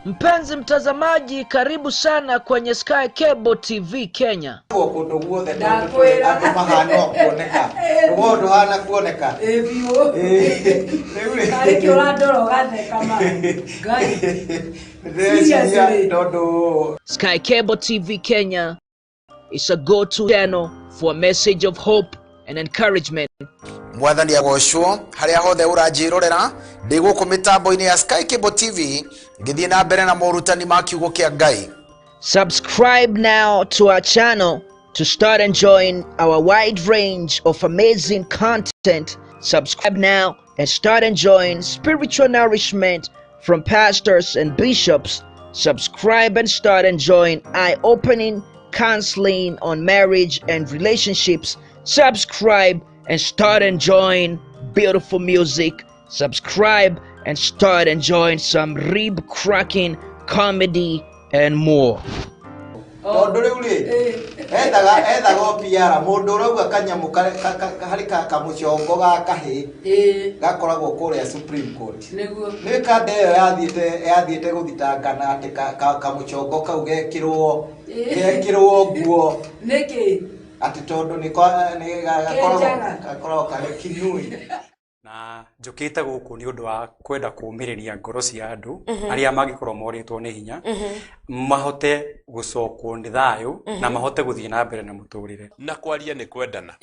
Mpenzi mtazamaji, karibu sana kwenye Sky Cable TV Kenya. Sky Cable TV Kenya is a go-to channel for a message of hope and encouragement. Mwathani agocwo haria hothe uranjirorera ndi guku mitambo-ini ya Sky Cable TV ngithie na mbere na morutani ma kiugo kia Ngai. Subscribe now to our channel to start enjoying our wide range of amazing content. Subscribe now and start enjoying spiritual nourishment from pastors and bishops. Subscribe and start enjoying eye-opening counseling on marriage and relationships. Subscribe and start enjoying beautiful music. Subscribe and start enjoying some rib-cracking comedy and more. Supreme Court. Yathiete guthitangana ati kamuchongo kau gekirwo nguo niki ati tondu ni gakorwo kare kinui na njukite guku ni undu wa kwenda kumiriria ngoro cia andu aria magikorwo moritwo ni hinya mahote gucokwo ni thayu na mahote guthie na mbere na muturire na kwaria ni kwendana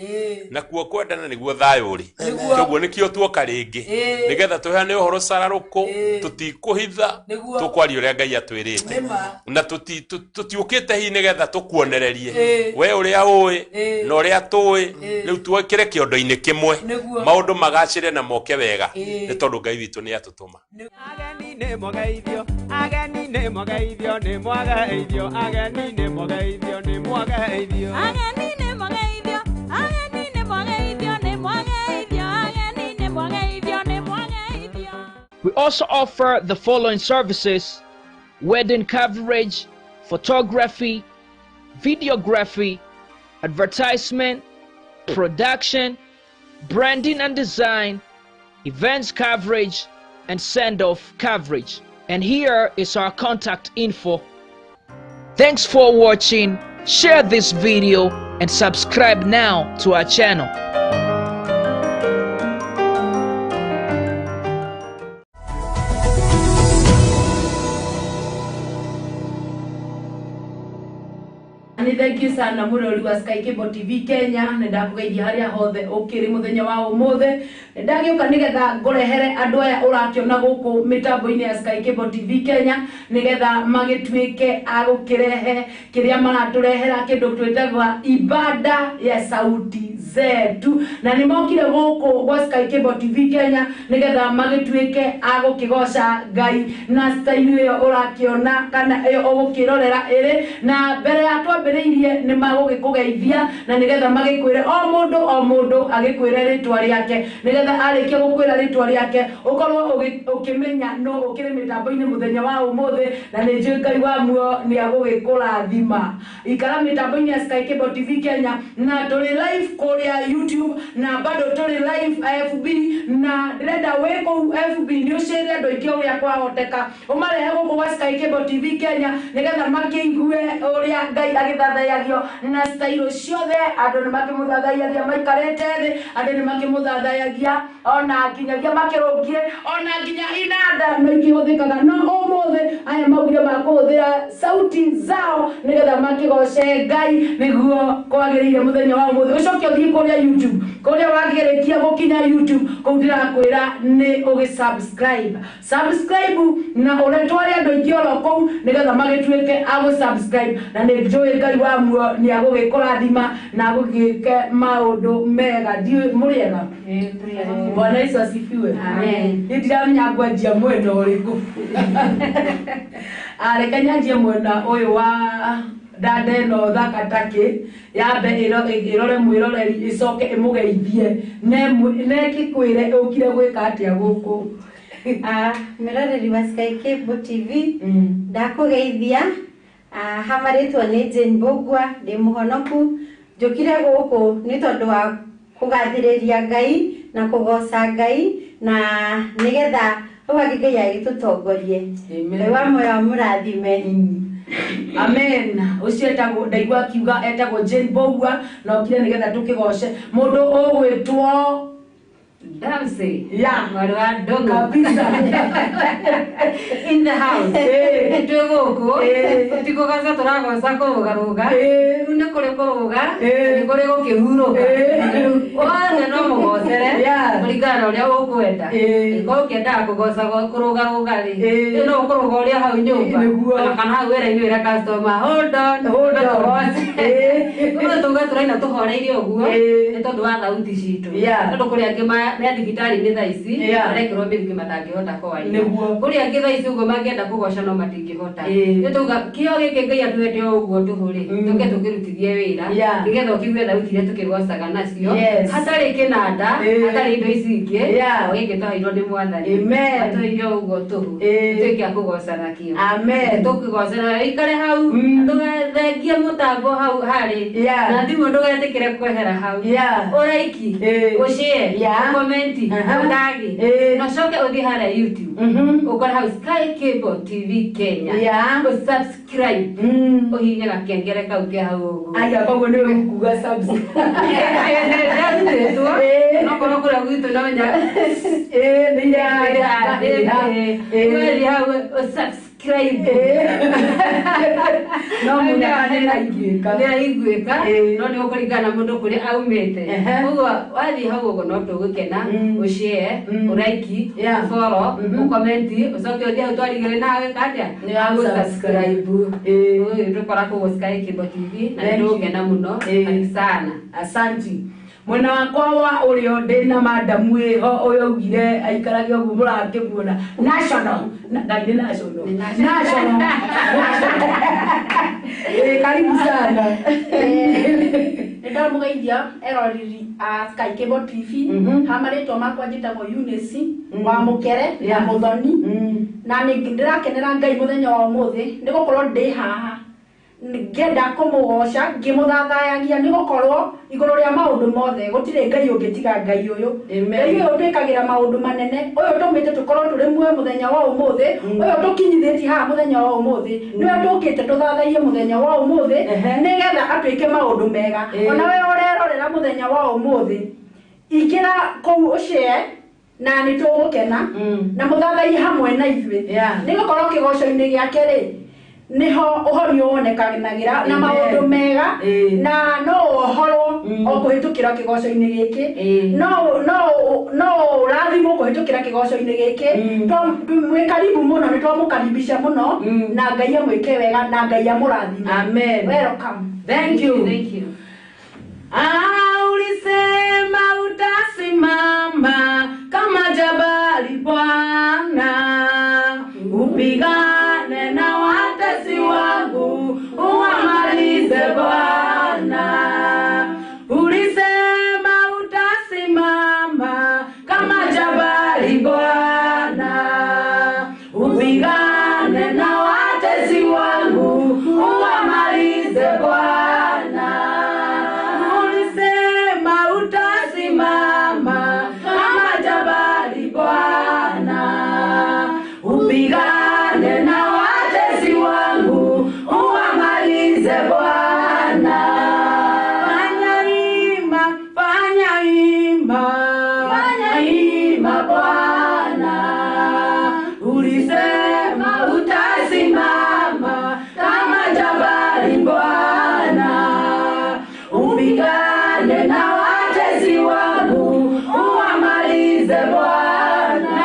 na kuo kwendana niguo thayu uri koguo nikio tuoka ringi nigetha tuheane uhoro sararuko tutikuhitha tukwaria uria Ngai atwirite na tutiukite hi nigetha tukuonererie we uria ui na uria tui riu twekire kiondo-ini kimwe maundu magacire na moke wega ni tondu Ngai witu ni atutuma. Ageni ne mogeithio ageni ne mogeithio ne mogeithio ageni ne mogeithio ne mogeithio ageni ne mogeithio ageni ne mogeithio ne mogeithio ageni ne mogeithio ne mogeithio. We also offer the following services: wedding coverage, photography, videography, advertisement, production, branding and design, events coverage, and send-off coverage. And here is our contact info. Thanks for watching. Share this video and subscribe now to our channel. Thank you sana murori wa Sky Cable TV Kenya. Ndakugeithia haria hothe ukiri muthenya wa umuthe. Ndagioka nigetha ngorehere andu aya urakiona guku mitambo-ini ya Sky Cable TV Kenya nigetha magituike agukirehe kiria maraturehera kindu twetagwa ibada ya sauti zetu, na nimokire guku gwa Sky Cable TV Kenya nigetha magituike agukigoca Ngai na style iyo urakiona kana iyo ugukirorera iri na mbere ya twambiriirie ni magugikugeithia na nigetha magikwire o mundu agikwire ritwa riake nigetha arikia gukwira ritwa riake ukorwo ukimenya no ukire mitambo-ini muthenya wa umuthe na ni njui Ngai wa muo ni agugikurathima. Ikara mitambo-ini ya Sky Cable TV Kenya na tuli live kuria YouTube na bado tuli live FB na direnda weko FB ni ucire andu aingi uria kwahoteka umarehe guku gwa Sky Cable TV Kenya nigetha makiigue uria Ngai agithathayagio na style ciothe andu ni makimuthathayagia maikarete thi andu ni makimuthathayagia ona nginyagia makirungie ona nginya inanda no ikihuthikaga no umuthe aya maugire makuhuthira sauti zao nigetha makigoce Ngai niguo kwagirire muthenya wa umuthe. Ucoke uthii kuria YouTube kuria wagirikia gukinya YouTube kundira kwira ni ugisubscribe na uretware andu aingi oro kou nigetha magituike agusubscribe na ni njui Ngai wa muo ni agugikurathima na agugike maundu mega. Muriega Bwana Yesu asifiwe. Amen. Ndiramenya ngwanjia mwena uriku arekanyanjia mwena uyu wa dade no thakatake yabe irore mwiroreri icoke imugeithie ne kikwire ukire gwika atia guku miroreri wa Sky Cable TV ndakugeithia hamaritwo ni Jane Mbugua ndi muhonoku njukire guku ni tondu wa kugathiriria Ngai na kugoca Ngai na nigetha Ngai agitutongorie wa moyo murathime. Amen. Ucio etagwo ndaigua kiuga etagwo Jane Bogwa na okire nigetha tukigoce mundu ugwitwo Dance. Yeah. Maruado kabisa. In the house. Tuguku. Tiko kaza turagoca kurugaruga. Nune kuri kuruga. Ni kuri gukihuruka. Wana no mugocere. Muringana uria ukwenda. Ko kenda kugoca kurugaruga ri. No kuruga uria hau nyumba. Kana hau wera ira customer. Hold on. Kuno tuga turaina tuhoreirie uguo. Ni tondu wa thauti citu. Tondu kuri angima na digitali ni thaisi arekirwo mbiriki matangihota kwaria kuri angi thaisi ugo mangienda kugoca no matingihota nituga kio giki ngai atwete uguo tuhuri tuke tukirutithie wira nigetha ukigue thauti iria tukigocaga nacio hatari kinanda hatari indo ici ingi giki twairwo ni mwathani atwire uguo tuhu tuke akugoca nakio tukigocera ikare hau tugathengie mutambo hau hari na thimu ndugetikire kwehera hau uraiki ushie komenti ndagi no coke uthi hara YouTube ukora hau Sky Cable TV Kenya subscribe uhinye gakengere kau ke hau ugu aya bago ni kuga subscribe no kono kura gwitu no nya ni hau subscribe no muna na igweka no ni ukurigana mundu kuri aumete ugo wathi hau ugo no tugukena ushare uraiki follow ukomenti ucoke uthi utwarigire nawe katia ni subscribe tukora ku Sky Cable TV na ndugena muno sana asanti mwena wakwa wa urio ndina madamu ho uyo ugire aikarage ugu murakiguona national karibu sana ndamugeithia eroriri a Sky Cable TV hamaritwo makwa njitagwo Eunice wa mukere ya muthoni na ni ndirakenera ngai muthenya wa umuthi ndigukorwo ndi haha ngenda kumugoca ngimuthathayagia ni gukorwo iguru ria maundu mothe gutire ngai ungitiga ngai uyu ngai uyu twikagira maundu manene uyu tumite tukorwo turi mwe muthenya wa umuthi uyu tukinyithiti ha muthenya wa umuthi niwe tukite tuthathaie muthenya wa umuthi nigetha atwike maundu mega ona we urerorera muthenya wa umuthi ikira kou ushare na ni tugukena na muthathai hamwe na ithuĩ ni gukorwo kigoco-ini giake ri niho uhorio wonekanagira na maundu mega na no uhoro okuhitukira kigoco-ini giki no rathimo kuhitukira kigoco-ini giki mwe karibu muno ni twamukaribisha muno na ngai amwike wega na ngai amurathime amen welcome thank you ulisema utasimama kama jabali Bwana upigane na watesi wangu uwamalize Bwana ulisema utasimama kama jabali Bwana upigane na watesi wangu uwamalize Bwana ulisema utasimama kama jabali Bwana upigane na watesi wangu uwamalize Bwana fanya ima Bwana ulisema utasimama kama jabali Bwana upigane na watesi wangu uwamalize Bwana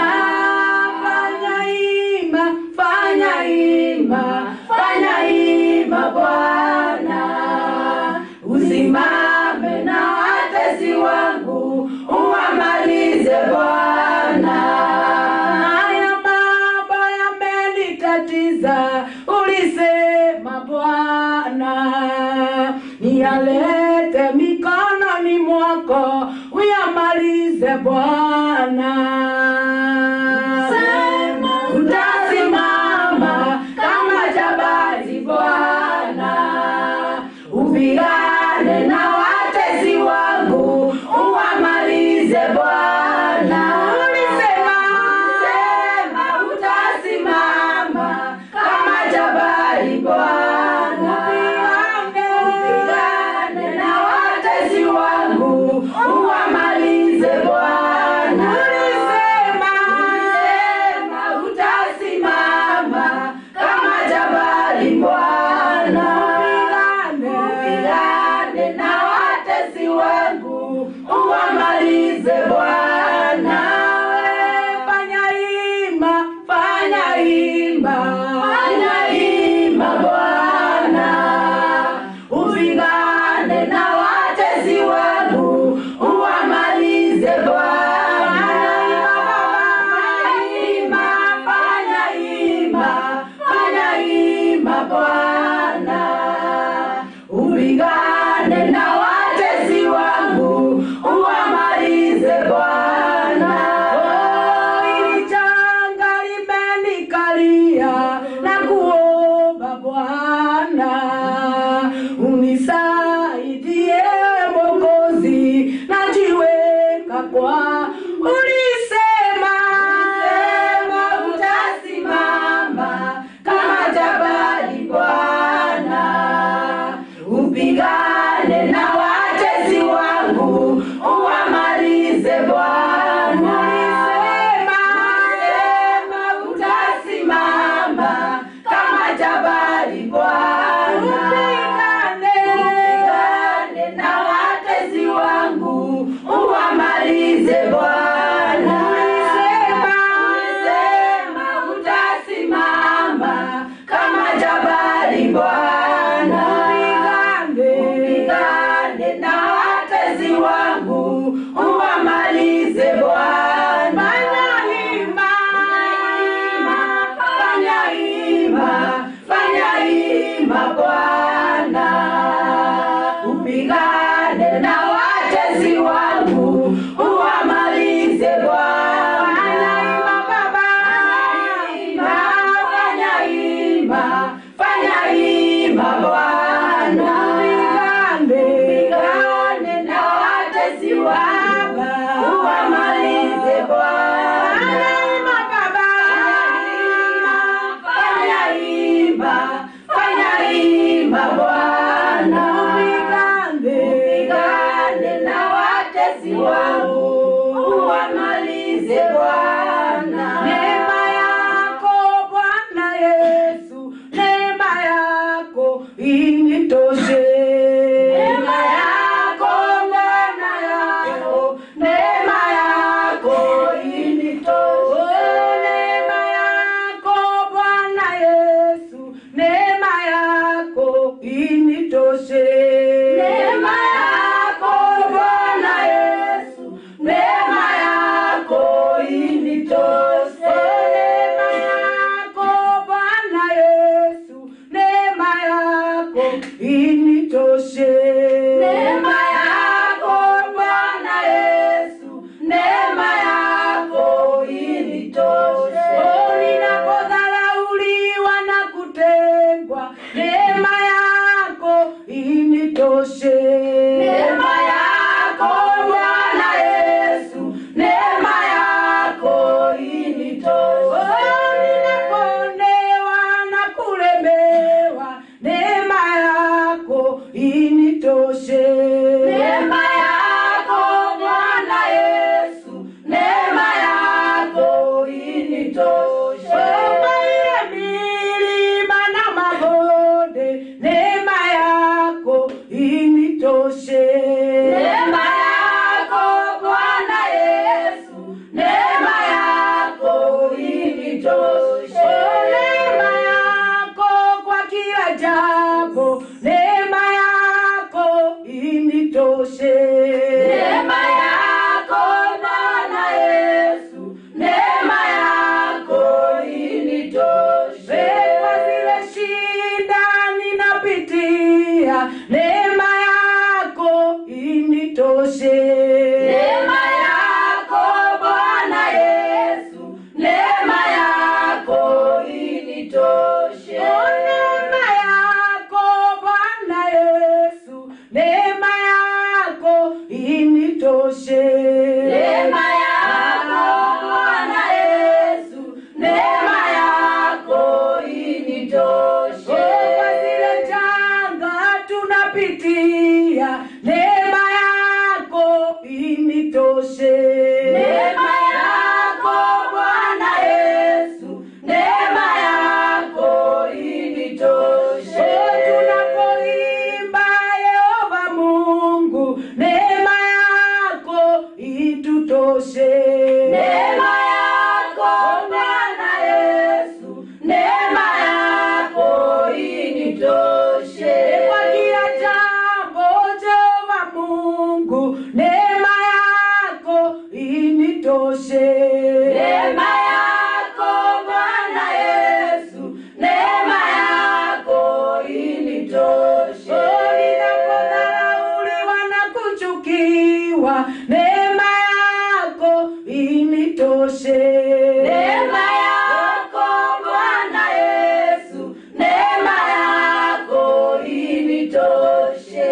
fanya ima Bwana usimame na watesi wangu uwamalize Bwana haya mambo yamenitatiza ulisema Bwana niyalete mikononi mwako uyamalize Bwana utasimama kama jabali Bwana upigane na watesi wangu uwamalize Bwana ulisema Neema yako Bwana Yesu, neema yako initoshe. Tunapoimba Yehova Mungu, neema yako itutoshe. Neema yako Bwana Yesu, neema yako initoshe. Kwa kila jambo Jehova Mungu, neema yako initoshe. Neema yako Bwana Yesu, neema yako initoshe. Ninapodharauliwa na kuchukiwa, neema yako initoshe. Neema yako Bwana Yesu, neema yako initoshe.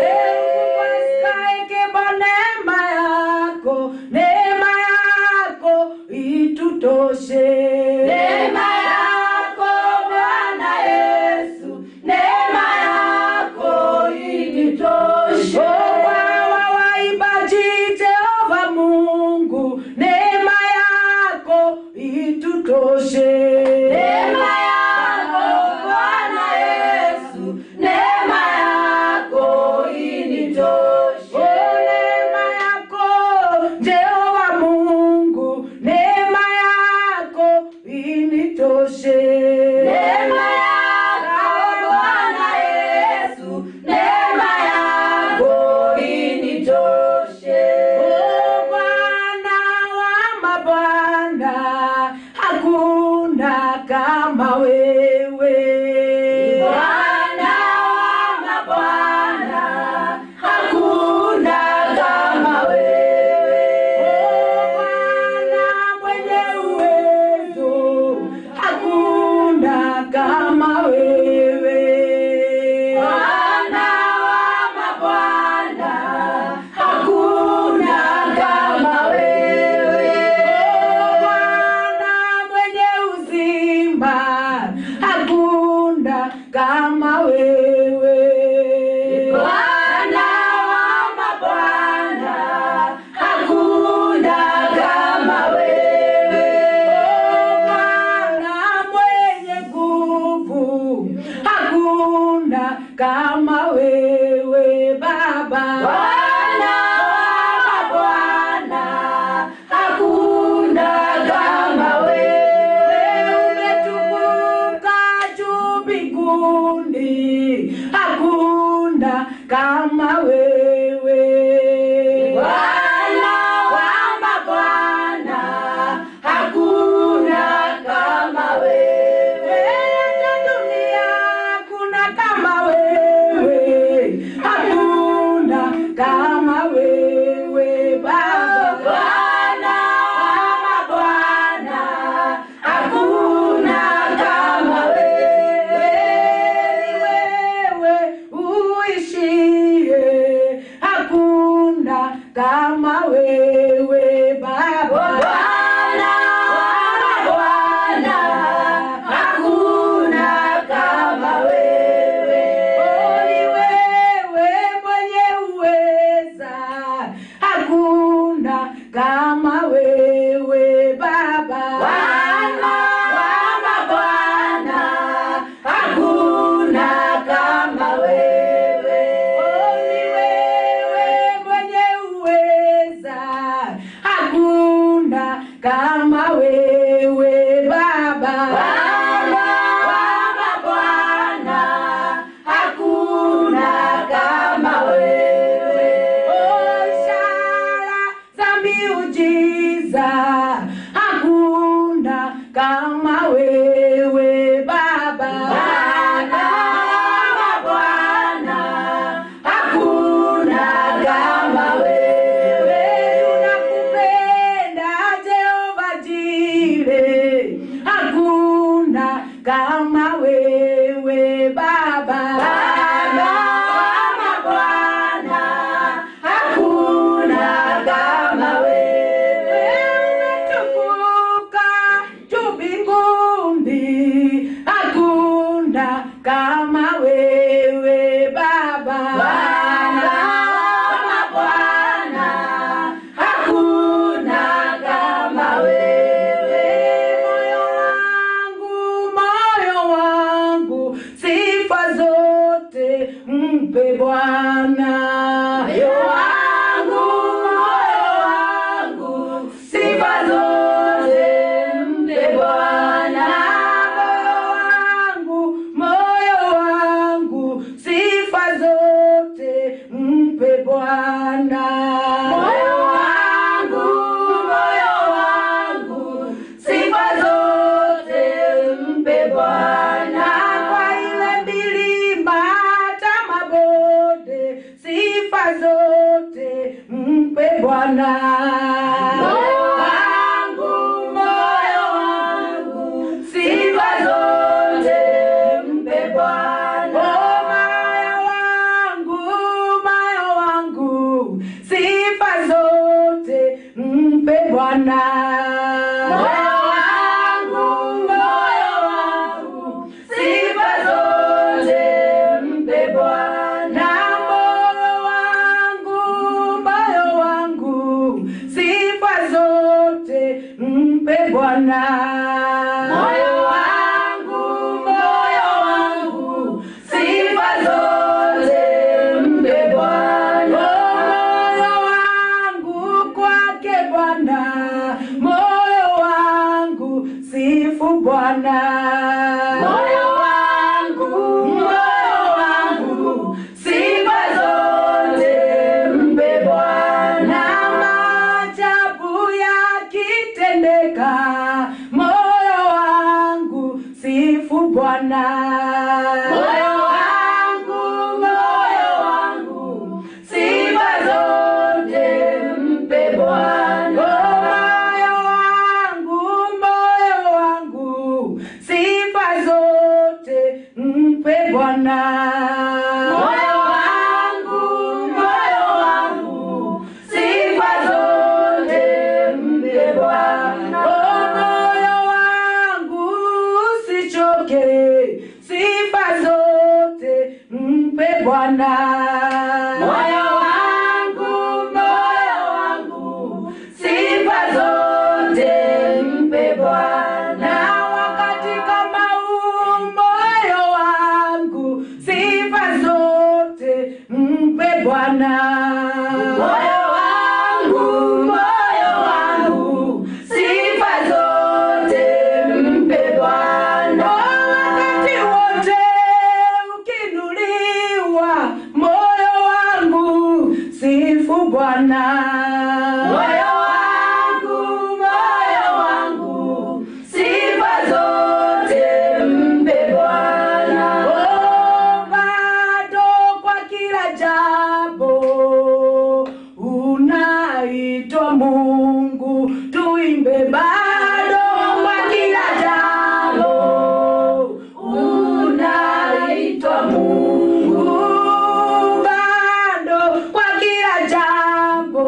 Neema yako, neema yako itutoshe. Neema yako Bwana Yesu, neema yako initoshe. Waimbaji Jehova Mungu, neema yako itutoshe. Neema yako Bwana Yesu, neema yako initoshe. Neema yako Jehova Mungu, neema yako initoshe. Neema yako Bwana Yesu, neema yako initoshe. Bwana wa mabwana, hakuna kama wewe. Bwana wa mabwana, hakuna kama wewe. Bwana mwenye uwezo, hakuna kama wewe. Bwana wa mabwana, hakuna kama wewe. Bwana mwenye uzima, hakuna kama wewe. Bwana wa mabwana, hakuna kama wewe. Bwana mwenye nguvu, hakuna kama wewe Baba. Bwana wa mabwana, hakuna kama wewe. Umetukuka juu mbinguni, hakuna kama wewe. Bwana wa mabwana, hakuna kama wewe. Hata dunia hakuna kama wewe, hakuna kama wewe Baba. Bwana wa mabwana, hakuna kama wewe. Wewe uishie, hakuna kama wewe Baba. Bwana wa mabwana, hakuna kama wewe. Ni wewe mwenye uweza, hakuna kama wewe Baba. Bwana wa mabwana, hakuna kama wewe. Ni wewe mwenye uweza, hakuna kama wewe Baba. Bwana wa mabwana, hakuna kama wewe. Ishara za miujiza, hakuna kama wewe Baba. Bwana wa mabwana, hakuna kama wewe. Tunakupenda Jehova Jireh, hakuna kama wewe Baba. Bwana wa mabwana, hakuna kama wewe. Umetukuka juu mbinguni, hakuna kama wewe Baba. Bwana wa mabwana, hakuna Bwana. Moyo wangu, sifa zote mpe Bwana. Moyo wangu, sifa zote mpe Bwana. Moyo wangu, sifa zote mpe Bwana. Moyo wangu kwake Bwana, moyo wangu sifu Bwana. Moyo wangu, sifa zote mpe Bwana. Maajabu yakitendeka, moyo wangu sifu Bwana. Moyo wangu, sifa zote mpe Bwana. Moyo wangu, sifa zote mpe Bwana. Moyo wangu, sifa zote mpe Bwana. Moyo wangu usichoke, sifa zote mpe Bwana. Moyo wangu, sifa zote mpe Bwana. Wakati kama huu, moyo wangu sifa zote mpe Bwana. Moyo wangu, sifa zote mpe Bwana. Wakati wote ukinuliwa, moyo wangu sifu Bwana. Moyo wangu, sifa zote mpe Bwana. Bado kwa kila jambo unaitwa Mungu, tuimbe bado kwa kila jambo unaitwa Mungu. Bado kwa kila jambo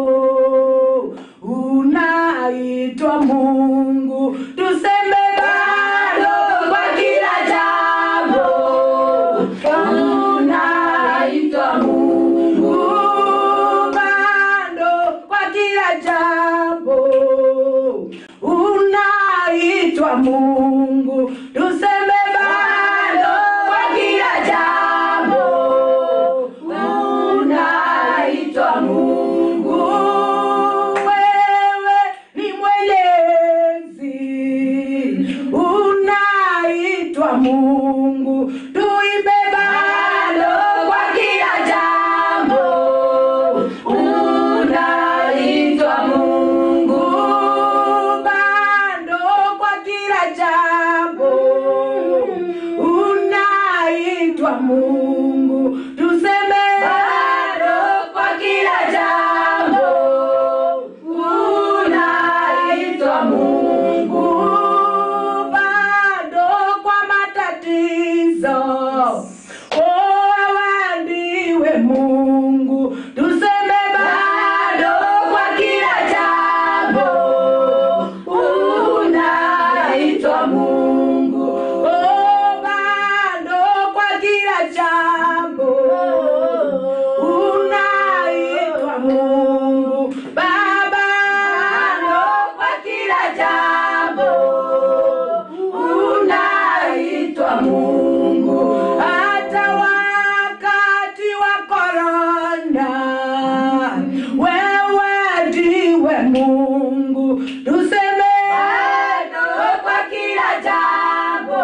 unaitwa Mungu, tuseme bado kwa kila jambo unaitwa Mungu. Bado kwa kila jambo unaitwa Mungu, tuseme bado kwa kila jambo unaitwa Mungu. Wewe ni Mwenyezi, unaitwa Mungu, tuimbe bado kwa kila jambo unaitwa Mungu. Bado kwa kila jambo unaitwa Mungu, tuseme bado kwa kila jambo unaitwa Mungu. Bado kwa matatizo, wewe ndiwe Mungu, tuseme bado kwa kila jambo unaitwa Mungu. Bado kwa kila jambo unaitwa Mungu. Baba, bado kwa kila jambo unaitwa Mungu. Hata wakati wa korona, wewe ndiwe Mungu, tuseme bado kwa kila jambo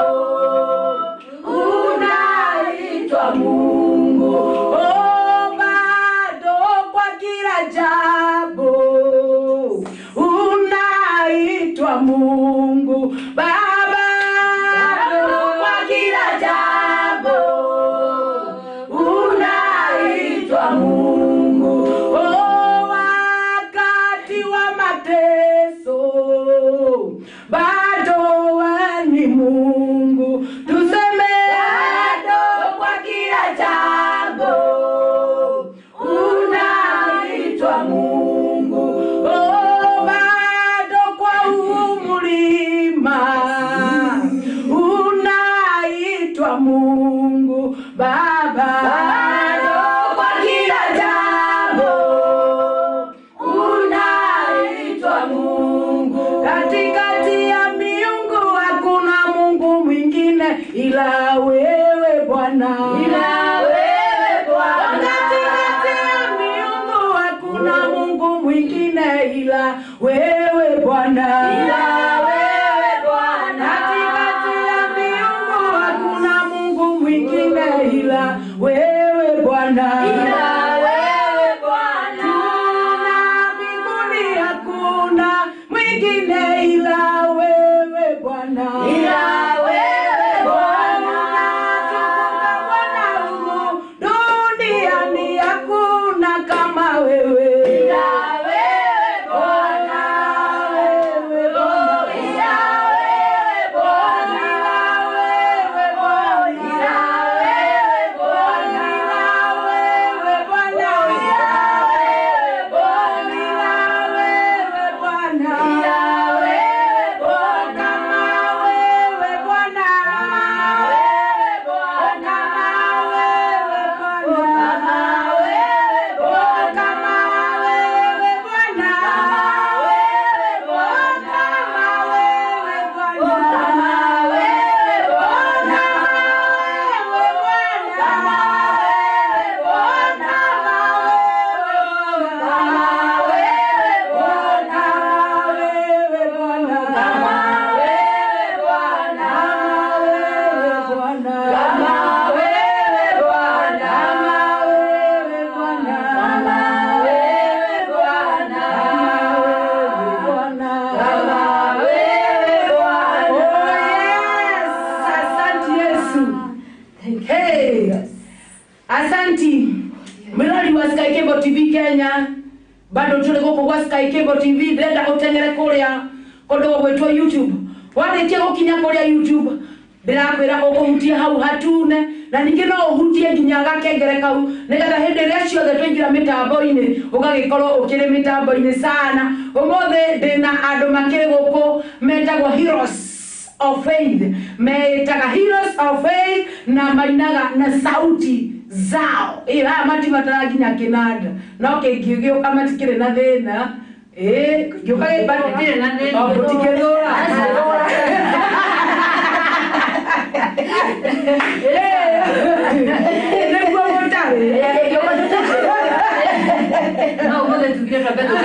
unaitwa Mungu. Bado kwa kila jambo unaitwa Mungu. Baba, bado kwa kila jambo unaitwa Mungu. Wakati wa mateso, bado wewe ni Mungu, tuseme bado kwa kila jambo unaitwa Mungu. Bado ila wewe Bwana. Katikati ya miungu hakuna Mungu mwingine ila wewe Bwana. Ila wewe Bwana. Tuna mbinguni hakuna mwingine ila wewe Bwana. Ila wewe Bwana. Tukuka Bwana humu duniani hakuna kama wewe. Ila wewe Bwana. Wewe Bwana. Ila wewe Bwana. Ila wewe Bwana. Ila wewe Bwana. Ila wewe Bwana. Asanti. Miradi wa Sky Cable TV Kenya. Bado tuli goko kwa Sky Cable TV ndenda gutengere kuria kondo gwetwa YouTube. Waritie gukinya kuria YouTube. Ndirakwira ukuhutia hau hatune na ningi no uhutie nginya gakengere kau nigetha hindi ria ciothe twingira mitambo-ini ugagikorwo ukiri mitambo-ini sana. Umothe ndina andu makiri guku metagwo Heroes of Faith. Metaga Heroes of Faith na mainaga na sauti zao ila mati mataraginya kinanda no kingigio kama tikire na thina gioka batire na thina obutikethora nekuo motare no mothe tukire tabeto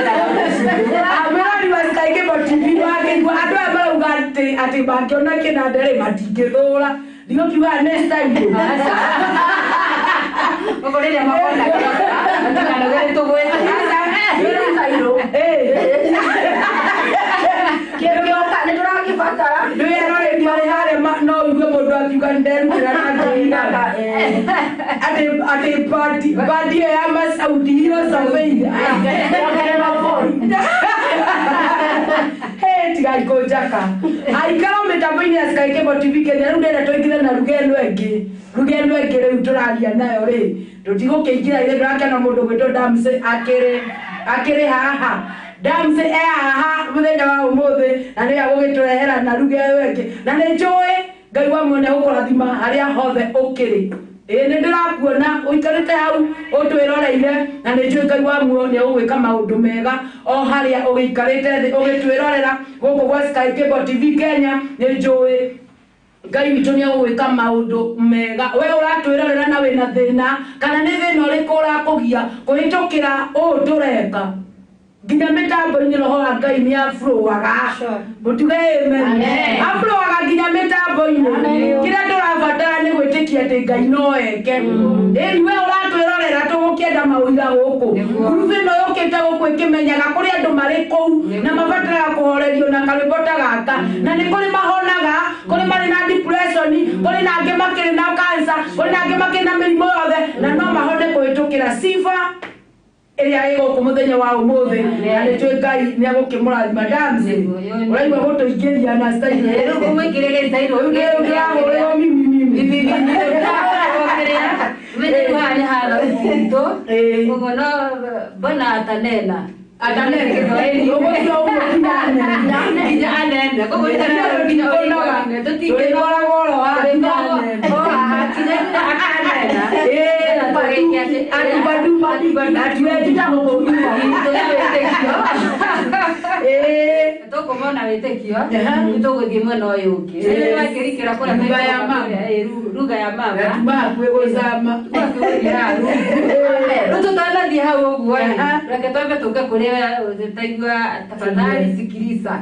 amari wa Sky Cable TV wake andu amarugate ati bangiona kinanda ri matingethora ndio kiwa next time Okorele makonda nataka nogere to gweta Quiero que oka ne tora kifatara ndio yarore ndio hare no igwe mundu akiuga nderu kirana ate ya masaudi hiyo saweini okere mapori tigai kojaka aikara mitambo-ini ya Sky Cable TV Kenya riu ndenda twingire na rugendo engi riu turaria nayo ri tutigukiingira ile turakena mundu gwitwo Damse akiri haha Damse haha muthenya wa umuthi na ni agugitwehera na rugendo engi na ni njui Ngai wa mwene gukurathima haria hothe ukiri ni ndirakuona uikarite hau utwiroreire na ni njui Ngai wa mwene ugwika maundu mega o haria ugikarite thi ugitwirorera guku gwa Sky Cable TV Kenya ni njui Ngai witu ni agwika maundu mega we uratwirorera na wina thina kana ni thina uriku urakugia kuhitukira tureka nginya mitambo-ini roho wa Ngai ni aflowaga mutuge amen aflowaga nginya mitambo-ini kira turabatara ni gwitikia ati Ngai no eke eri we uratwirorera tugukienda mawira guku grupu ino yukite guku ikimenyaga kuri andu mari kou na mabatara kuhorerio na karibota gaka na ni kuri mahonaga kuri mari na depression kuri na angi makiri na cancer kuri na angi makiri na mirimo yothe na no mahone kuhitukira sifa eria ego kumuthenya wa umuthi na nitwe Ngai ni agukimurathima Damse uraigwa gutuingiria na style ero kumwikirire style uyu ndio ndio mimi wewe wale hala uto ngono bana atanena Kiswahili uko ndio ndani anenda kwa hiyo ndio tutige bora bora atinenda akanena atibadu atuwe tutago kwa kumona wetekio nituguthie mwena uyu ungi ni wakirikira kura lugha ya mama lugha ya mama tuma kwegozama tutala dia hao uguo reke twambe tuke kuria utaigua tafadhali sikiliza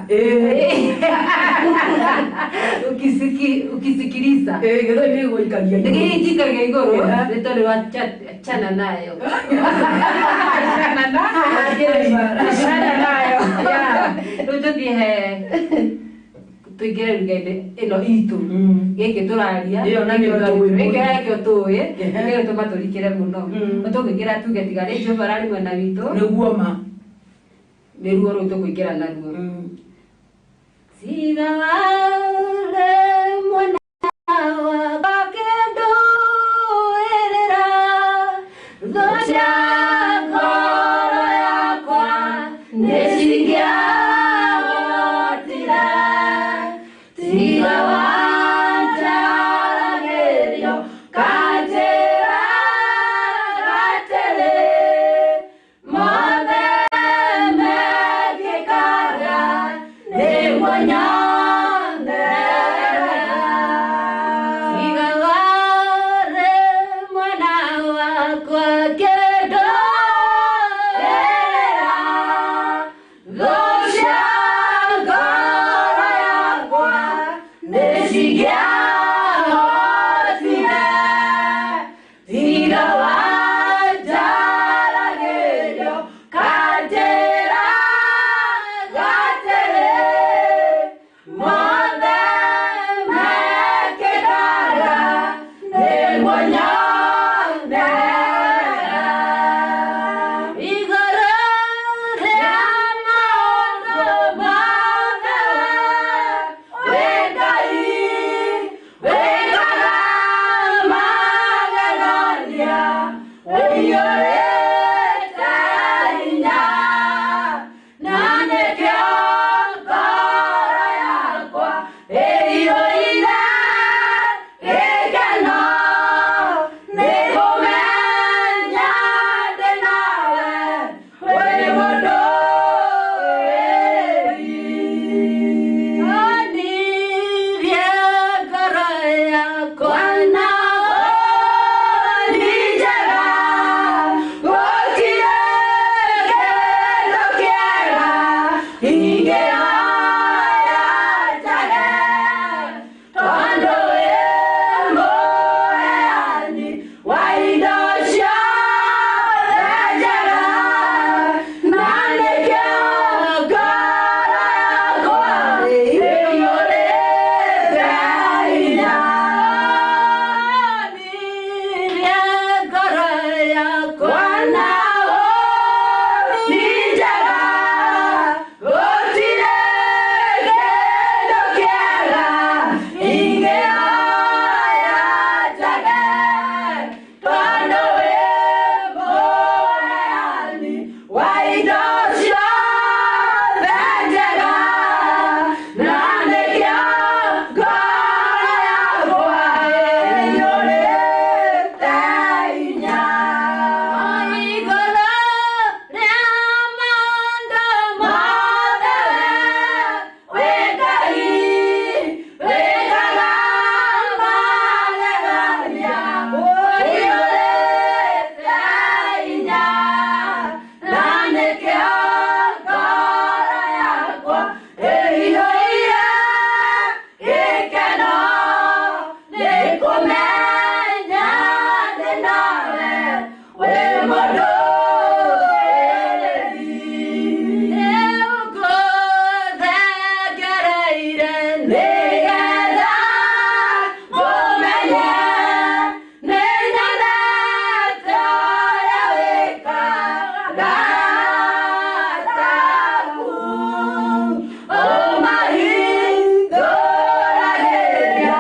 ukisikiliza githo ni guikagia ngi jikagia iguru nitore wa chana nayo chana nayo tututhie tuigire rugende ino itu giki turaria iyo na gikio tuwi giki tumaturikire muno tugigira tuge tigare jo barari mwena witu niguo ma niruo ru tukuigira naruo siga wale mwana wa bakendo erera doja koro yakwa nesigia otira siga wantaragerio katera katele mothe mekikara nimonyane siga wale mwana wakwa kendo erera gosha ngoro yakwa nesigia otira siga wantaragerio katera katele mothe mekikara nimonyane igoro ria maundu mothe wengai wegara magegania wĩiyũrĩte hinya na nĩkĩo ngoro yakwa ĩiyũire gĩkeno nĩ kũmenya ndĩ nawe wĩ mũndũ onirie ngoro yakwa na ni njega gũtirĩ kĩndũ kĩega ingĩoya njage tondũ wĩ mũheani wa indo ciothe njega na nĩkĩo ngoro yakwa ĩiyũrĩte hinya onirie ngoro yakwa na ni njega gũtirĩ kĩndũ kĩega ingĩoya njage tondũ wĩ mũheani wa indo ciothe njega na nĩkĩo ngoro yakwa ĩiyũrĩte hinya igũrũ ria maũndũ mothe wĩ Ngai wĩkaga magegania wĩiyũrĩte hinya na nĩkĩo ngoro yakwa ĩiyũire gĩkeno nĩ kũmenya ndĩ nawe wĩ mũndũ ngũthegereire nĩgetha ngũmenye nĩ nyonete ũrĩa wĩkaga taku ũmahingũragĩria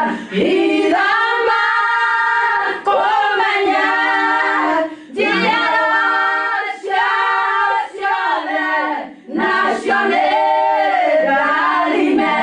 ithama kũmenya njiarwa ciao ciothe nacio nĩ tharime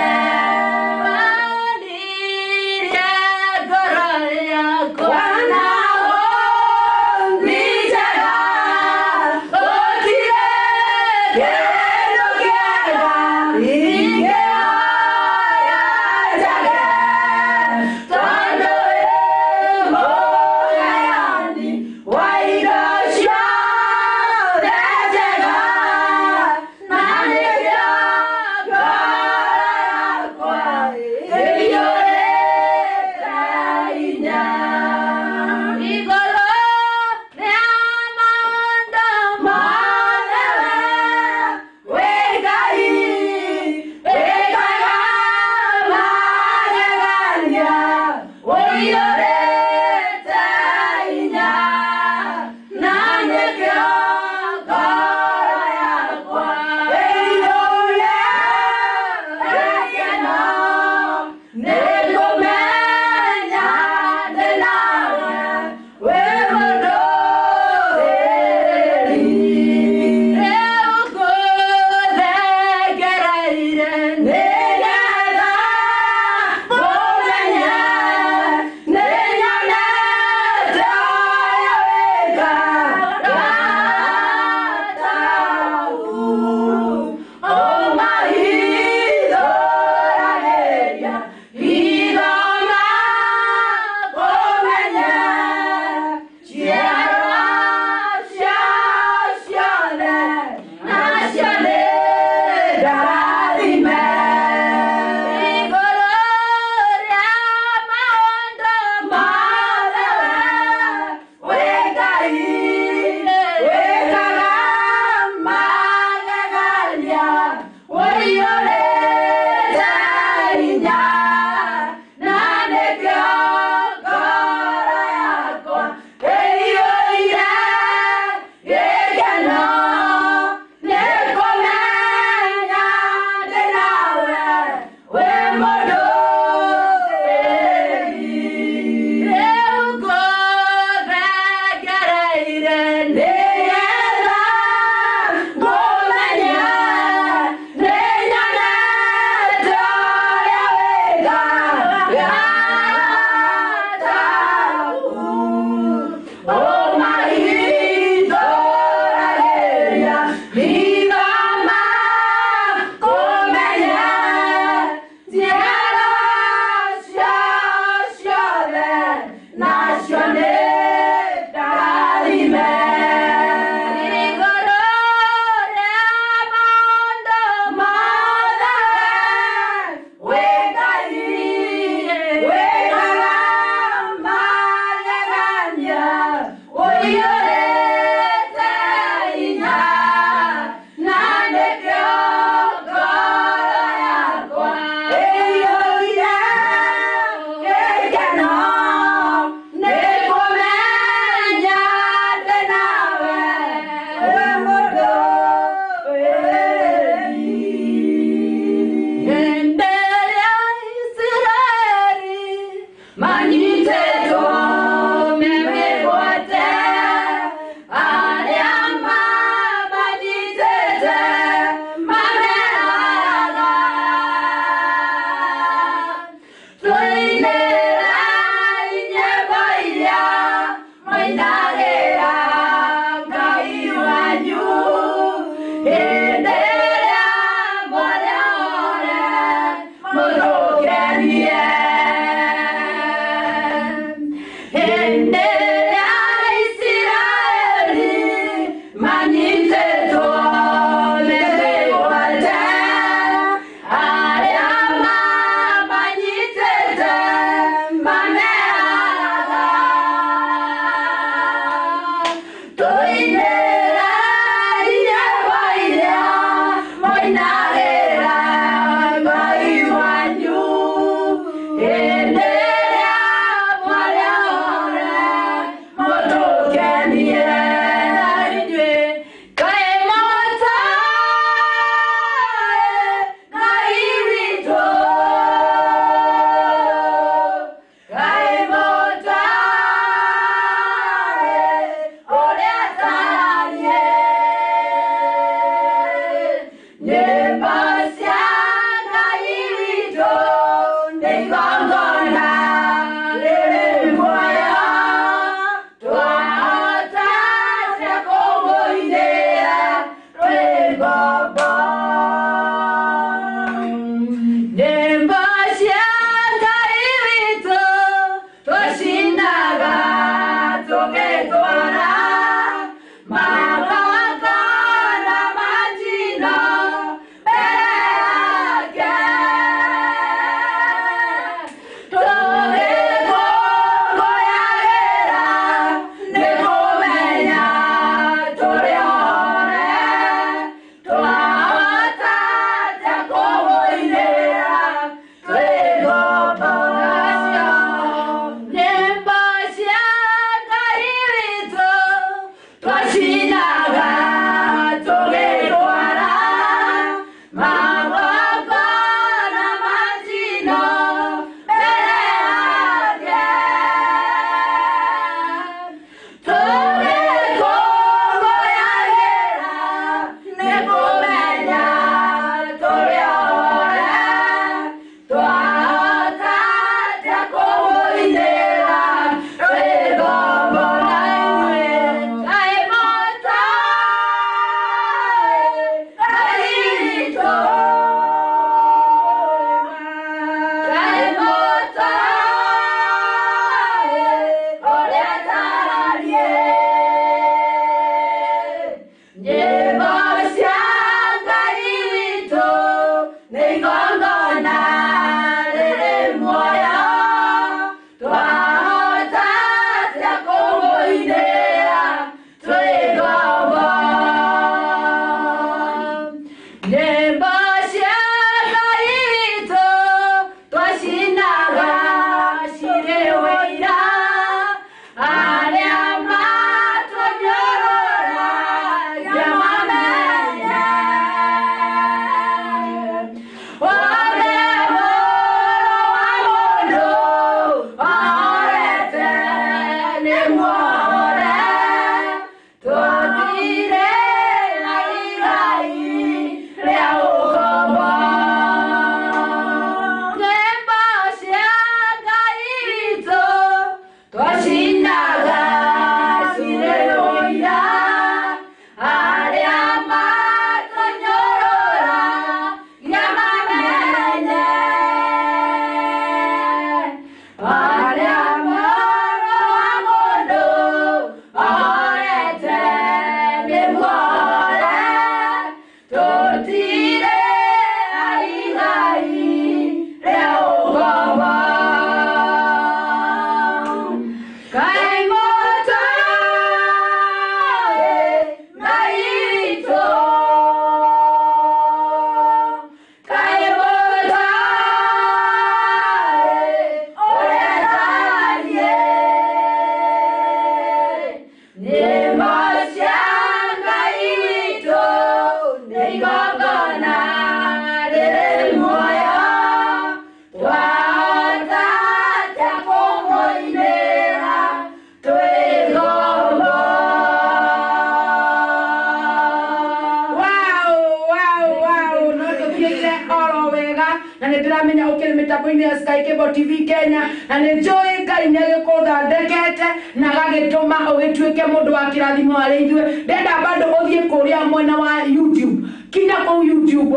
mitambo-inĩ Sky Cable TV Kenya na nĩ njũĩ Ngai nĩ agĩkũthondekete na agagĩtũma ũgĩtuĩke mũndũ wa kĩrathimo harĩ ithuĩ. Ndenda bado ũthiĩ kũrĩa mwena wa YouTube, kinya kũu YouTube,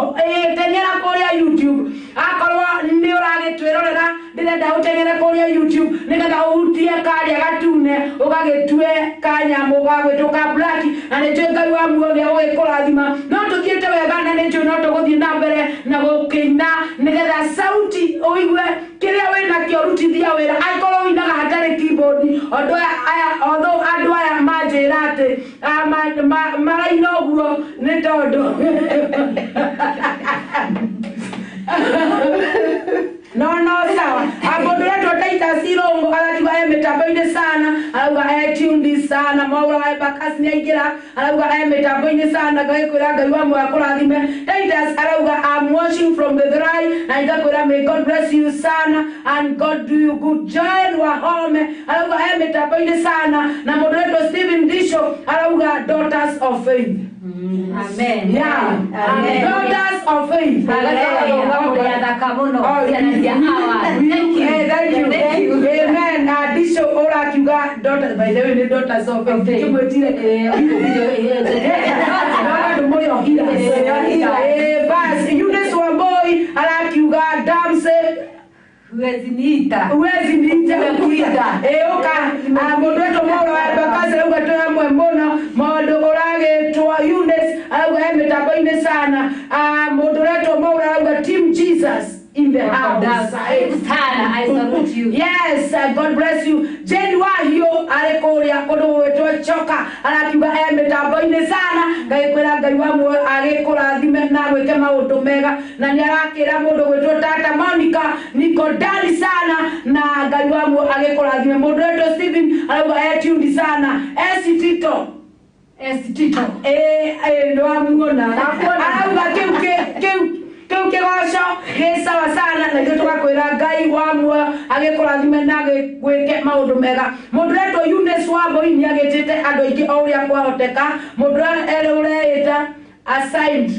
teng'era kũrĩa YouTube, akorwo ndenda utengere kuria YouTube nigetha uhutie karia gatune ugagitue kanyamu gagwituka black na nĩ njũĩ Ngai wa muoyo nĩ agũgĩkũrathima no tũthiĩte wega na nĩ njũĩ no tũgũthiĩ na mbere na gũkĩina nĩgetha sauti ũigue kĩrĩa wĩnakĩo rutithia wĩra angĩkorwo wĩinaga hatarĩ keyboard andũ aya manjĩra atĩ maraina ũguo nĩ tondũ no sawa abondo yetu ataita sirongo alakiwa mitambo sana alauga tuned sana maura bakasi nyagira alauga mitambo sana gaikura gaiwa mwakurathime taita alauga I'm watching from the dry na ikakura may God bless you sana and God do you good join wa home alauga mitambo sana na moderator Stephen Disho alauga daughters of faith. Amen. Yeah. Amen. Daughters of faith. Thank you. Amen. Disho ora kiuga daughters by the way the daughters of faith. Kimwetire bas Eunice Wamboi ala kiuga damse Uwezi niita kuita oka mundu wetu moro abakaze ugatoya mwe mbono mundu uragetwa Eunice auga mitambo-ini sana mundu wetu moro auga Team Jesus in the house. I salute you. Yes, God bless you. Jane Wahio arekoria kodo wetu choka arakiuga mitambo-ini sana gaikwira Ngai wa muoyo agikurathime na gwike maundu mega na ni arakira mundu wetu Tata Monica niko ndani sana na Ngai wa muoyo agikurathime mundu wetu Stephen arauga tuned sana Tito ndo amuona arauga kiu kigosho ni sawa sana na ndio tukakwira Ngai wa muoyo agikurathime na gwike maundu mega mundu wetu Eunice Wamboi ni agitite andu aingi o uria kwahoteka mundu ureita assigned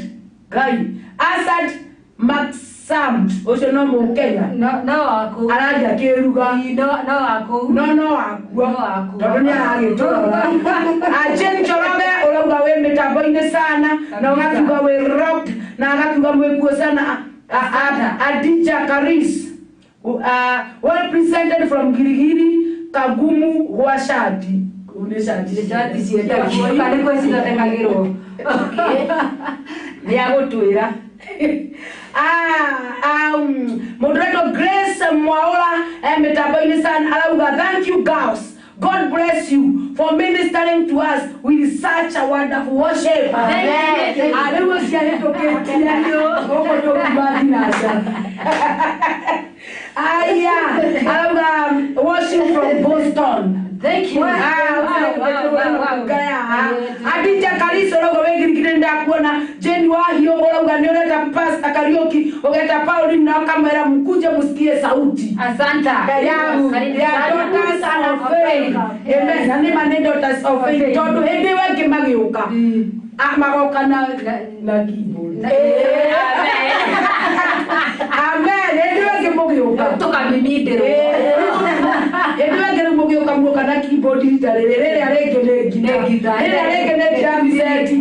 Ngai Asad Maxam ucio no Mukenya no aku araja kiruga no aku tondu ni aragitura Jane Njoroge urauga we mitambo-ini sana na ugakiuga we rocked na agakiuga mwekuo sana Adija Karis well presented from Girigiri Kagumu Washati shati sienda kale kwa sina tekagirwo ya gutwira moderator Grace Mwaola mitambo-ini sana arauga thank you girls. God bless you for ministering to us with such a wonderful worship. Amen. Worship from Boston. Thank you. Adija Kariso logo wengirikirenda kuona Jane Wahio urauga ni ureta pasta karaoke ugeta Pauline na kamera mkuje musikie sauti. Asante. Daughters of faith. Amen. Na ni mane daughters of faith. Tondu hindi wengi magiuka. Magoka na keyboard. Amen. Hindi wengi magiuka. Toka mimidero. Edwagere mugi ukamuka na keyboard rere arege ne drum set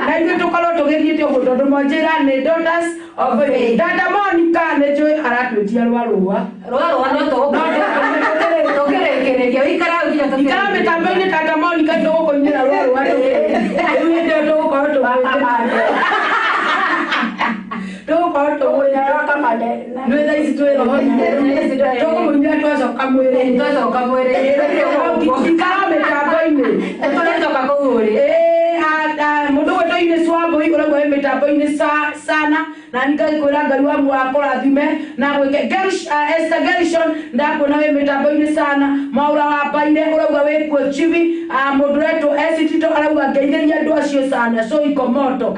na ndio tukalo tugithiite ugutondo monjira ni daughters of faith. Tata Monica ne joy aratwetia rwarwa no to togerekereria wikara ukinya to ikara mitambo-ini Tata Monica ndo gukoinira rwarwa ndio ndo gukoto Nweza isi tuwe rohoni Toko mwingia tuwasoka mwere Ikara mitambo-ini mundu wetu Eunice Wamboi urauga mitambo-ini sana na nikakwira Ngai wa muoyo akurathime na gwike Esther Gershon ndakuona we mitambo-ini sana Maura wa Baire urauga we kuo chivi mundu wetu Tito arauga ngeithĩria andu acio sana so iko moto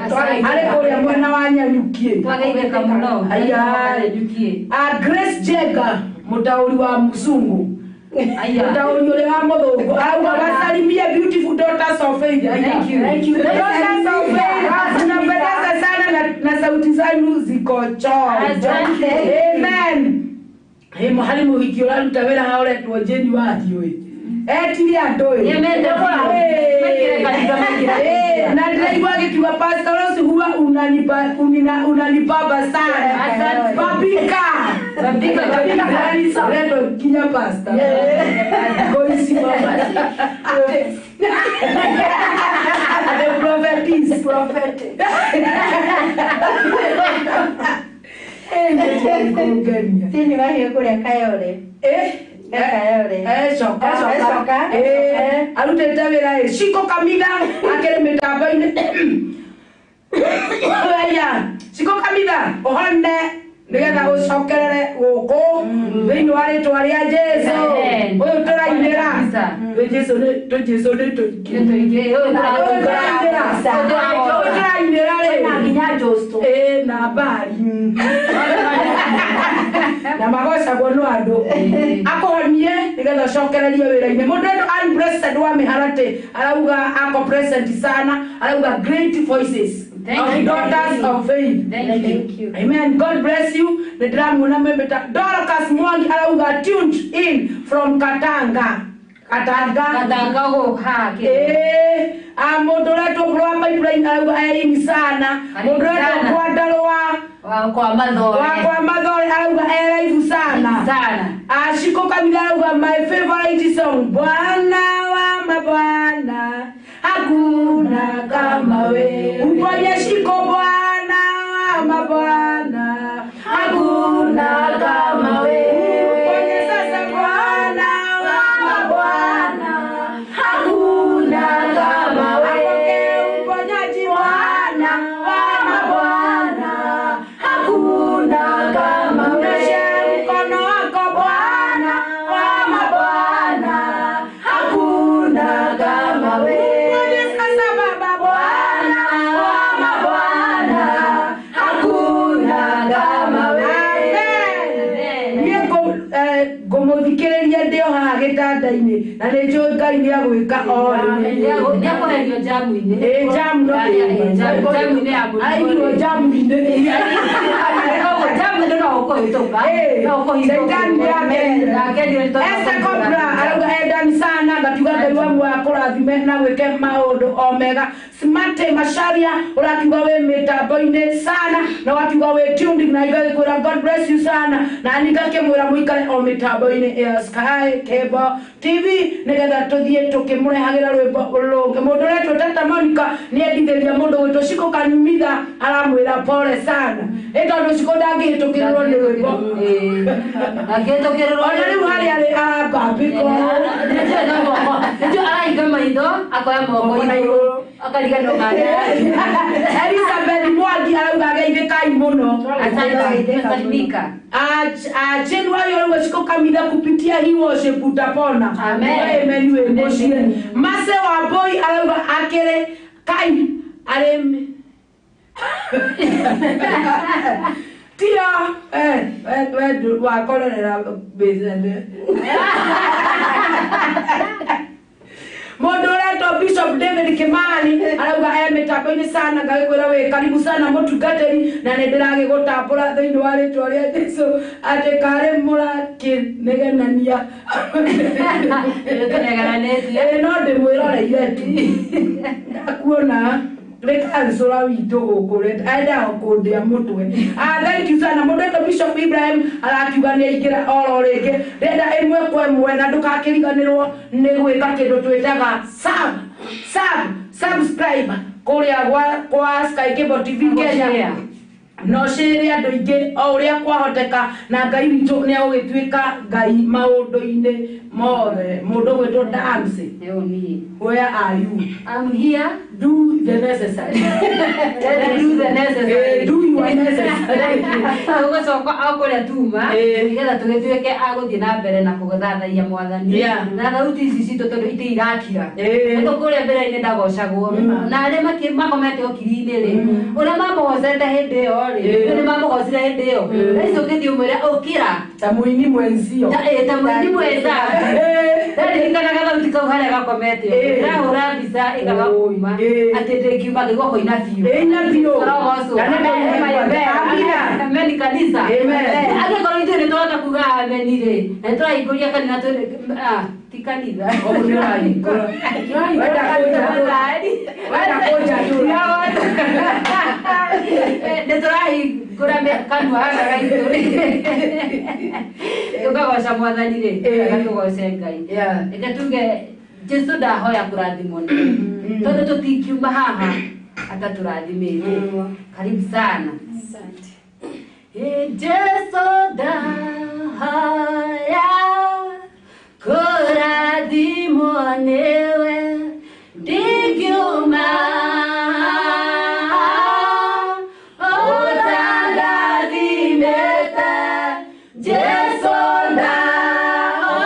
ari kuria mwena wa Nyanyukie twageitheka muno Grace Jega mutauri wa Musungu mutauri ule wa Muthungu arauga wasalimie beautiful daughters of faith. Thank you. Daughters of faith zinapendeza sana na sauti zenu ziko chonjo. Amen. Mahali muhiki uraruta wira haore tuonjeni wathio etiri andoi na ndio akiwa pastor huwa unanibaba sana babika Bandika gari sareto kinya pasta. Goisi mama. The prophet. Tini wahi kuria kayore. Soka. Arute tawira Shiko Kamida akere metabaine. Aya, Shiko Kamida ohonde nega ucokerere guku thini wa ritwa ria Jesu uyu turainira Jesu ni tuingira nginya Josto na bari na magocagwo no andu akonie nigetha cokererie wira-ini mundu unblessed wa miharate arauga ako present sana arauga great voices of daughters of faith. Thank you. Amen. God bless you. The Dramuna Membeta Dorcas Mwangi arauga tuned in from Katanga go ha amodoreto kwa pipeline arauga aini sana modoreto kwa dalwa kwa madhore arauga aini sana Shiko Kamida arauga my favorite song Bwana wa mabwana hakuna kama wewe uponye Shiko Bwana wa mabwana hakuna kama wewe uponye sasa Bwana wa mabwana hakuna kama wewe uponyaji Bwana wa mabwana hakuna kama wewe mkono wako Bwana wa mabwana hakuna kama wewe gomothikireria ndio ha gitanda-ini na ni njui Ngai ni agwika ni akuherio jamu-ini jamu no jamu-ini ya aigirwo jamu-ini jamu no ukohituka no ukohituka Esther Cobra arauga endani sana gatiuga Ngai wa mwa kurathime na gwike maundu omega Smarte Masharia urakiuga we mitambo-ini sana na wakiuga we tuned na igakwira God bless you sana na ningakimwira muikare o mitambo-ini ya Sky Cable TV nigetha tuthie tukimurehagira rwimbo rungi mundu retwo Tata Monica ni endithiria mundu gwitwo Shiko Kamida aramwira pole sana tondu Shiko ndangihitukirirwo ni rwimbo ona riu hari ari arambambiko ndio araiga maitho akoya moko iguru akarigano kare Elizabeth Mwangi arauga geithikai muno asalimika Januari alikuwa Shiko Kamida kupitia hii worship utapona. Amen. Mase wa boy alikuwa akere kai areme. Tia wa kolera bezende. Moderator Bishop David Kimani arauga metapo-ini sana ngagikwira we karibu sana mutungatiri na ndirage gutambura thiini wa ritwa ria Jesu ati kare murakinegenania no ndimwiroreire tu ndakuona rekansura witu gukureta aenda kundia mutwe thank you sana Moderator Bishop Ibrahim arakiuga ni aingira oro ringi renda imwe kwa imwe na ndukakiriganirwo ni gwika kindu twitaga subscribe kuria kwa Sky Cable TV Kenya no share andu ingi o uria kwahoteka na Ngai witu ni agugituika Ngai maundu-ini mothe mundu gwitwo dance where are you I'm here do the necessary do your necessary ugacoka akuria tuma nigetha tugituike aguthie na mbere na kuguthathaia mwathani na thauti ici citu tondu iti irakira tukuria mbere-ini ndagocagwo na aria makomete okiri-ini ri uria mamogocete hindi iyo ri ni mamogocire hindi iyo ici ukithie umwire ukira ta muini mwenzio ta muini mwenza Dari kana kana utika uhare gakomete. Ndahura mbica ikaga kuma. Ati ngiuma ngigwa koina biũ. Ina biũ. Amen kanisa. Agĩkorwo ithuĩ nĩ tũrahota kuga amen rĩ. Na tũrahingũria kanitha ti kanitha. Nĩ tũrahingũra kanua haha gaitũ rĩ. Tũkagoca Mwathani rĩ. Tũgoce Ngai. Reke tuge Jesu ndahoya kũrathimwo nĩ. Tondũ tũtingiuma haha atatũrathimĩte. Karibu sana. Asante. Jesu ndahoya kũrathimwo nĩwe ndingiuma ũtarathimĩte. Jesu ndahoya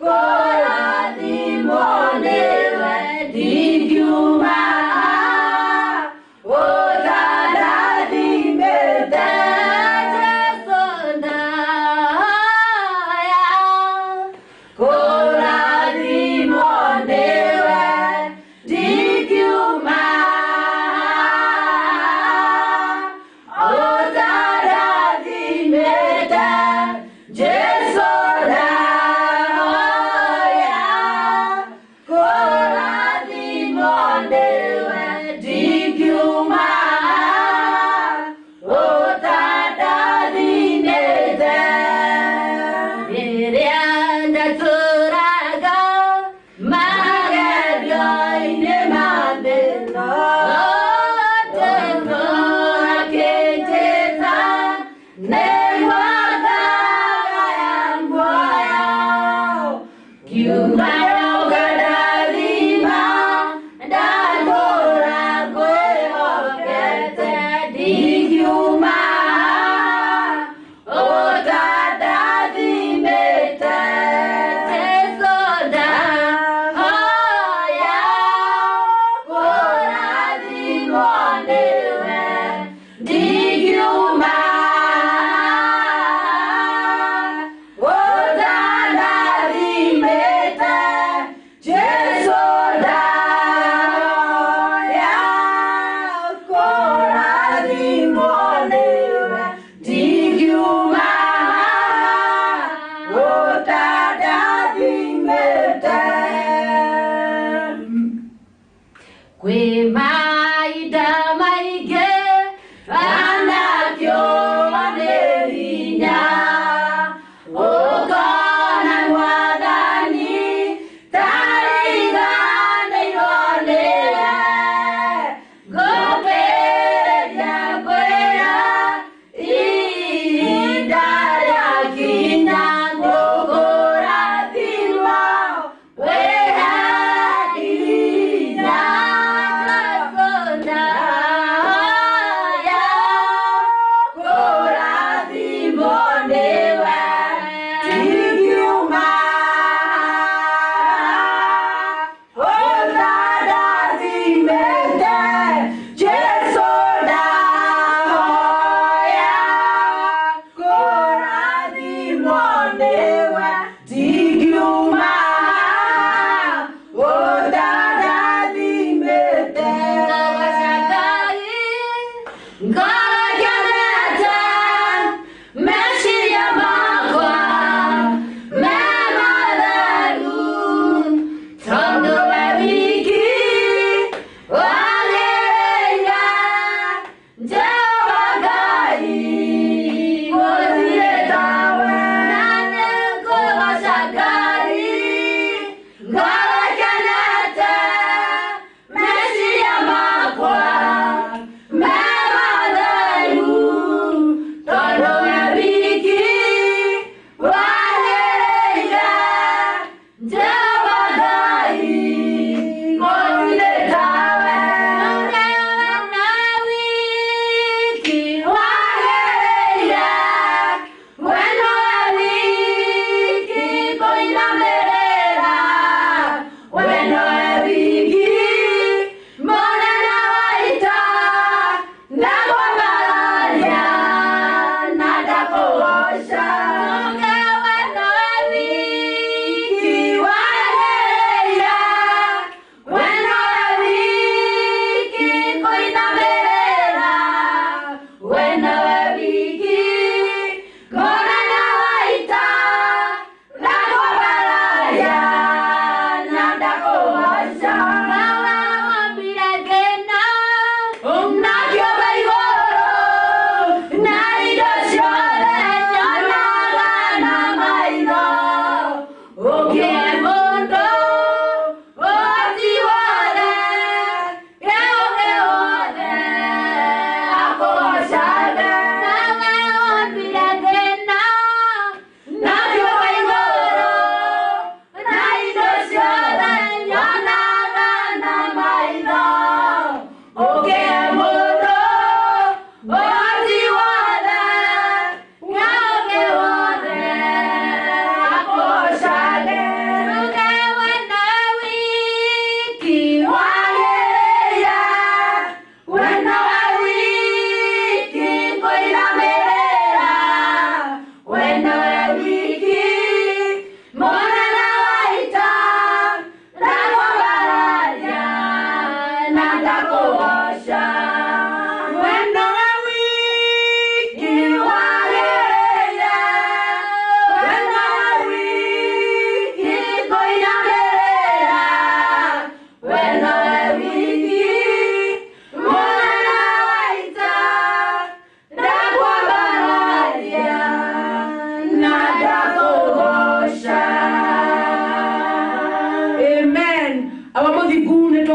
kũrathimwo nĩwe ndingiuma ũtarathimĩte.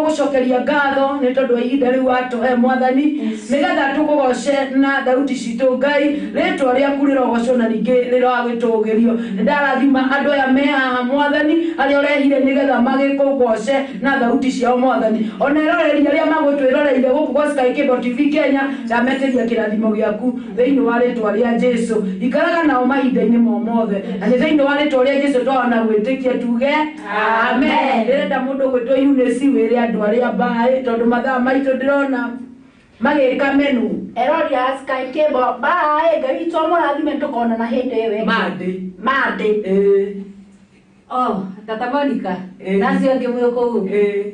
gucokeria ngatho ni tondu wa ihinda riu atuhe mwathani nigetha tukugoce na thauti citu Ngai ritwa riaku rirogocwo na ningi rirogitugirio ndarathima andu aya me haha mwathani aria urehire nigetha magikugoce na thauti ciao mwathani ona iroreria aria magutwiroreire guku gwa Sky Cable TV Kenya ndameteria kirathimo giaku thiini wa ritwa ria Jesu ikaraga nao mahinda-ini momothe na ni thiini wa ritwa ria Jesu twana gwitikia tuge amen ndirenda mundu gwitwo Eunice wire andu aria mbae tondu mathaa maitu ndirona magika menu eroria Sky Cable bye Ngai witũ mũrathime tukona na hindi ĩyo mande oh tata Monica nacio ngimwe kuu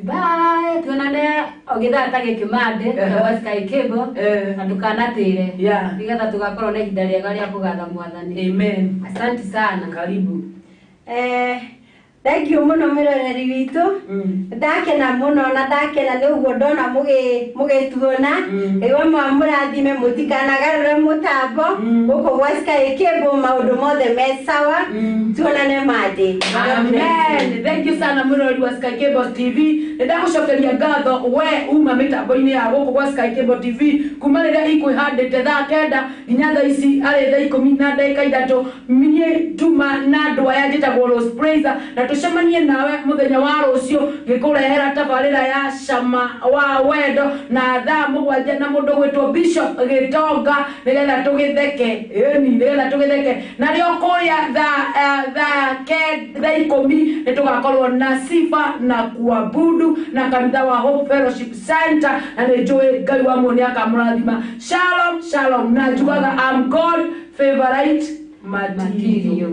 bye tuonane ogithata gikimande kwa Sky Cable na tukanatire nigetha tugakorwo na ihinda rĩega rĩa kũgatha mwathani amen asante sana karibu thank you muno miroreri witu ndakena muno na ndakena ni uguo ndona mugituona iwe murathime mutikanagarure mutambo guko gwa Sky Cable maundu mothe me sawa tuonane mande amen thank you sana miroreri wa Sky Cable TV ndagucokeria ngatho we uma mitambo-ini ya guko gwa Sky Cable TV kuma riria ikwihandite thaa kenda nginya thaa ici ari thaa 10 na ndagika 3 minye tuma na ndwaya njitagwo Rose Praiser na tucemanie nawe muthenya wa rucio gikurehera tabarira ya cama wa wendo na thaa 7 na mundu gwitwo Bishop Gitonga nigetha tugitheke nigetha tugitheke na rio kuria thaa 10 nitugakorwo na sifa na kuabudu na kanitha wa Hope Fellowship Center na njui Ngai wa mwoni akamurathima shalom shalom na njugaga I'm God favorite material